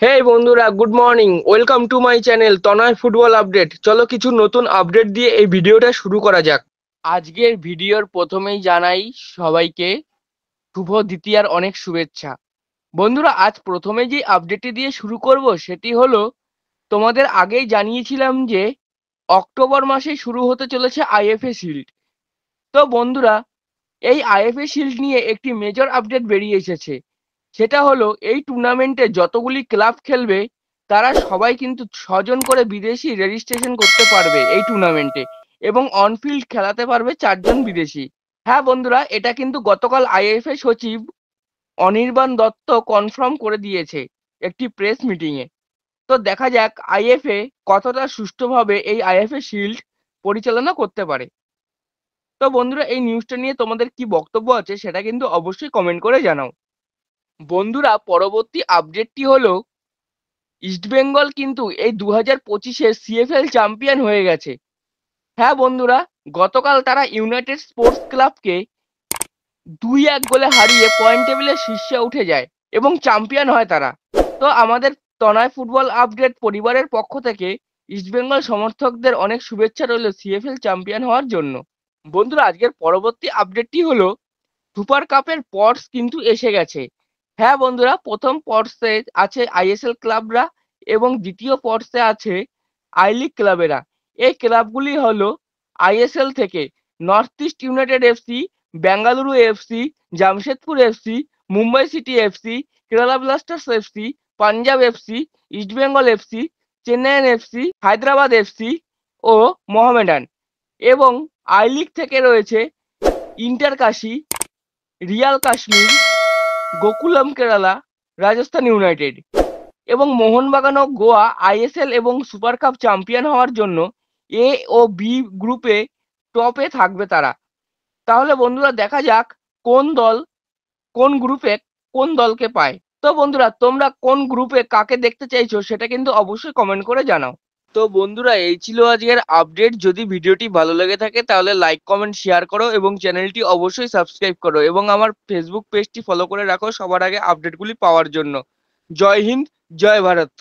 হে বন্ধুরা, good morning. Welcome to my channel Tanay football update. চলো কিছু নতুন আপডেট দিয়ে এই ভিডিওটা শুরু করা যাক। আজকের ভিডিওর প্রথমেই জানাই সবাইকে শুভ দ্বিতীয়ার অনেক শুভেচ্ছা। বন্ধুরা, আজ প্রথমে যে আপডেটটি দিয়ে শুরু করব সেটি হলো, তোমাদের আগেই জানিয়েছিলাম যে অক্টোবর মাসে শুরু হতে চলেছে আইএফএ শিল্ড। তো বন্ধুরা, এই আইএফএ শিল্ড নিয়ে একটি মেজর আপডেট বেরিয়ে এসেছে। সেটা হলো, এই টুর্নামেন্টে যতগুলি ক্লাব খেলবে তারা সবাই কিন্তু 6 জন করে বিদেশি রেজিস্ট্রেশন করতে পারবে এই টুর্নামেন্টে, এবং অনফিল্ড খেলাতে পারবে 4 জন বিদেশি। হ্যাঁ বন্ধুরা, এটা কিন্তু গতকাল আইএফএ সচিব অনির্বাণ দত্ত কনফার্ম করে দিয়েছে একটি প্রেস মিটিংয়ে। তো দেখা যাক আইএফএ কতটা সুষ্ঠুভাবে এই আইএফএ শিল্ড পরিচালনা করতে পারে। তো বন্ধুরা, এই নিউজটা নিয়ে তোমাদের কি বক্তব্য আছে সেটা কিন্তু অবশ্যই কমেন্ট করে জানাও। বন্ধুরা, পরবর্তী আপডেটটি হলো, ইস্টবেঙ্গল কিন্তু এই 2025-এর সিএফএল চ্যাম্পিয়ন হয়ে গেছে। হ্যাঁ বন্ধুরা, গতকাল তারা ইউনাইটেড স্পোর্টস ক্লাবকে 2-1 গোলে হারিয়ে পয়েন্ট টেবিলের শীর্ষে উঠে যায় এবং চ্যাম্পিয়ন হয় তারা। তো আমাদের তনয় ফুটবল আপডেট পরিবারের পক্ষ থেকে ইস্টবেঙ্গল সমর্থকদের অনেক শুভেচ্ছা রইল সিএফএল চ্যাম্পিয়ন হওয়ার জন্য। বন্ধুরা, আজকের পরবর্তী আপডেটটি হলো, সুপার কাপের পর্স কিন্তু এসে গেছে। হ্যাঁ বন্ধুরা, প্রথম পর্সে আছে আইএসএল ক্লাবরা এবং দ্বিতীয় পর্সে আছে আই লিগ ক্লাবেরা। এই ক্লাবগুলি হলো আইএসএল থেকে North East United FC, Bengaluru FC, Jamshedpur FC, Mumbai City FC, Kerala Blasters FC, Punjab FC, East Bengal FC, Chennaiyin FC, Hyderabad FC ও মোহামেডান। এবং আই লিগ থেকে রয়েছে Inter Kashi, Real Kashmir, Gokulam Kerala, Rajasthan United. এবং মোহনবাগান ও গোয়া আইএসএল এবং সুপার কাপ চ্যাম্পিয়ন হওয়ার জন্য এ ও বি গ্রুপে টপে থাকবে তারা। তাহলে বন্ধুরা, দেখা যাক কোন দল কোন গ্রুপে কোন দলকে পায়। তো বন্ধুরা, তোমরা কোন গ্রুপে কাকে দেখতে চাইছো সেটা কিন্তু অবশ্যই কমেন্ট করে জানাও। তো বন্ধুরা, এই ছিল আজকের আপডেট। যদি ভিডিওটি ভালো লেগে থাকে তাহলে লাইক কমেন্ট শেয়ার করো এবং চ্যানেলটি অবশ্যই সাবস্ক্রাইব করো এবং আমার ফেসবুক পেজটি ফলো করে রাখো সবার আগে আপডেটগুলি পাওয়ার জন্য। জয় হিন্দ, জয় ভারত।